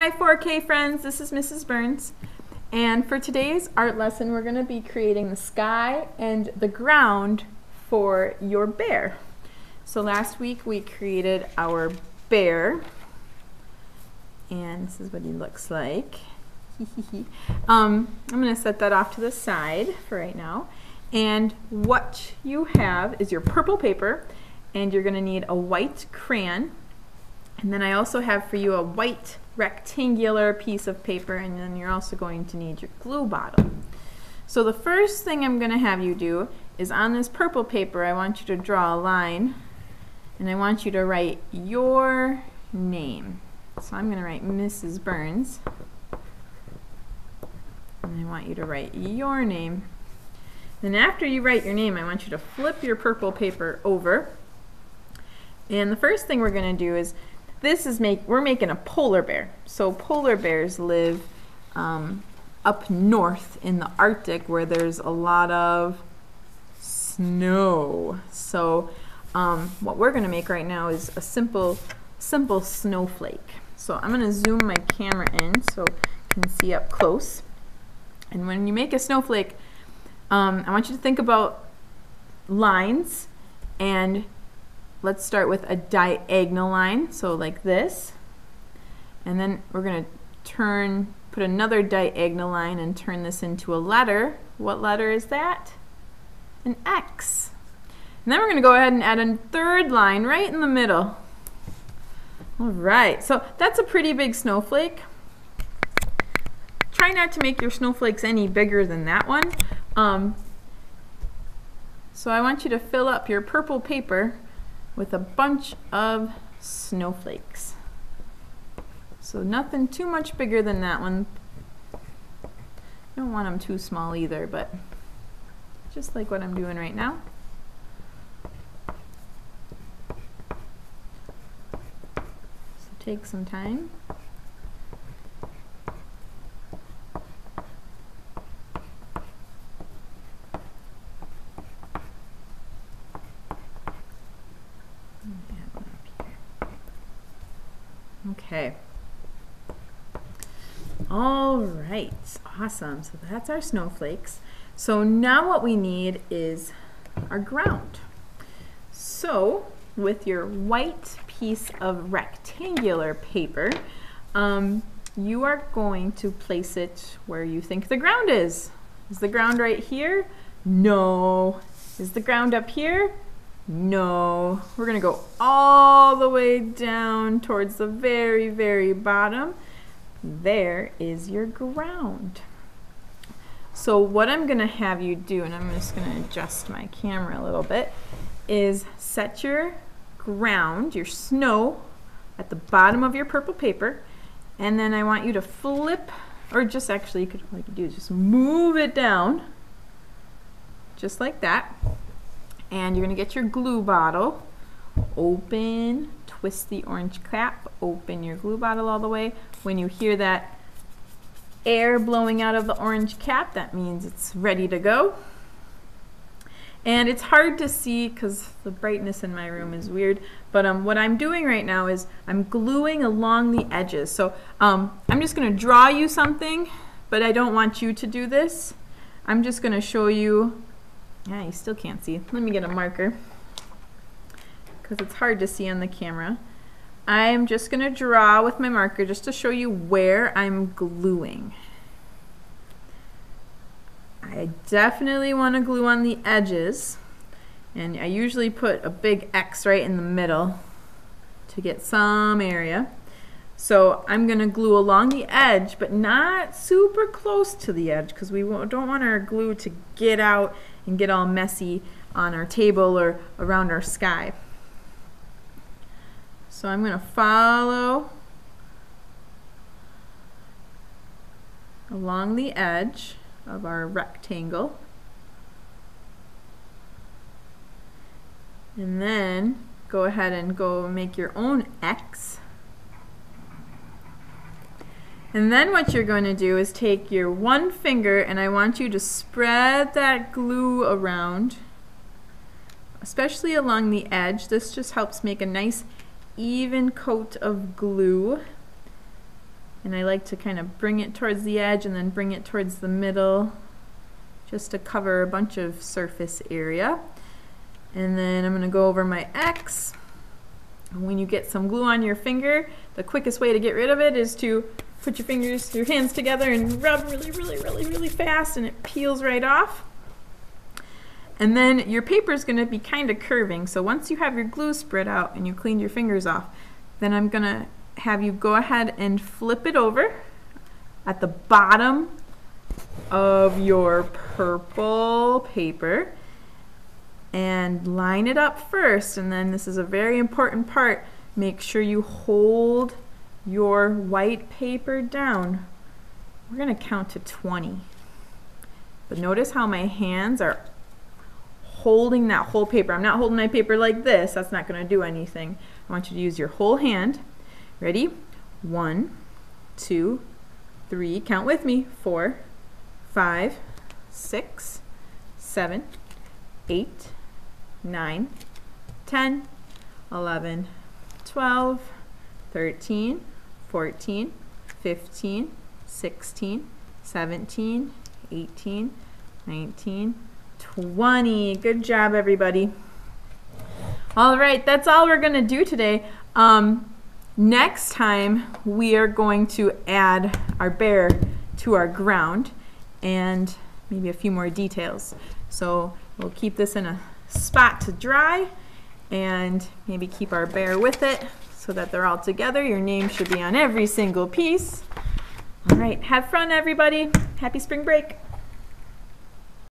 Hi 4K friends, this is Mrs. Burns, and for today's art lesson we're going to be creating the sky and the ground for your bear. So last week we created our bear, and this is what he looks like. I'm going to set that off to the side for right now, and what you have is your purple paper, and you're going to need a white crayon, and then I also have for you a white rectangular piece of paper, and then you're also going to need your glue bottle. So the first thing I'm going to have you do is on this purple paper I want you to draw a line, and I want you to write your name. So I'm going to write Mrs. Burns, and I want you to write your name. Then after you write your name, I want you to flip your purple paper over, and the first thing we're going to do is we're making a polar bear. So polar bears live up north in the Arctic where there's a lot of snow. So what we're going to make right now is a simple snowflake. So I'm going to zoom my camera in so you can see up close. And when you make a snowflake, I want you to think about lines, and let's start with a diagonal line, so like this, and then we're going to put another diagonal line and turn this into a letter. What letter is that? An X. And then we're going to go ahead and add a third line right in the middle. Alright, so that's a pretty big snowflake. Try not to make your snowflakes any bigger than that one. So I want you to fill up your purple paper with a bunch of snowflakes. So nothing too much bigger than that one. Don't want them too small either, but just like what I'm doing right now. So take some time. Okay. All right, awesome. So that's our snowflakes. So now what we need is our ground. So with your white piece of rectangular paper, you are going to place it where you think the ground is. Is the ground right here? No. Is the ground up here? No. We're going to go all the way down towards the very, very bottom. There is your ground. So what I'm going to have you do, and I'm just going to adjust my camera a little bit, is set your ground, your snow, at the bottom of your purple paper, and then I want you to flip, or just actually, all you could do is just move it down, just like that. And you're going to get your glue bottle, open, twist the orange cap, open your glue bottle all the way. When you hear that air blowing out of the orange cap, that means it's ready to go. And it's hard to see because the brightness in my room is weird, but what I'm doing right now is I'm gluing along the edges. So I'm just going to draw you something, but I don't want you to do this. I'm just going to show you. Yeah, you still can't see. Let me get a marker because it's hard to see on the camera. I'm just going to draw with my marker just to show you where I'm gluing. I definitely want to glue on the edges, and I usually put a big X right in the middle to get some area. So I'm going to glue along the edge, but not super close to the edge because we don't want our glue to get out and get all messy on our table or around our sky. So I'm going to follow along the edge of our rectangle, and then go ahead and go make your own X. And then what you're going to do is take your one finger, and I want you to spread that glue around, especially along the edge. This just helps make a nice even coat of glue. And I like to kind of bring it towards the edge and then bring it towards the middle just to cover a bunch of surface area. And then I'm going to go over my X. And when you get some glue on your finger, the quickest way to get rid of it is to put your hands together and rub really fast, and it peels right off. And then your paper is going to be kind of curving. So once you have your glue spread out and you cleaned your fingers off, then I'm going to have you go ahead and flip it over at the bottom of your purple paper and line it up first. And then this is a very important part. Make sure you hold your white paper down. We're going to count to 20. But notice how my hands are holding that whole paper. I'm not holding my paper like this. That's not going to do anything. I want you to use your whole hand. Ready? 1, 2, 3, count with me, 4, 5, 6, 7, 8, 9, 10, 11, 12, 13, 14, 15, 16, 17, 18, 19, 20. Good job, everybody. All right, that's all we're going to do today. Next time, we are going to add our bear to our ground and maybe a few more details. So we'll keep this in a spot to dry and maybe keep our bear with it so that they're all together. Your name should be on every single piece. All right, have fun, everybody. Happy spring break.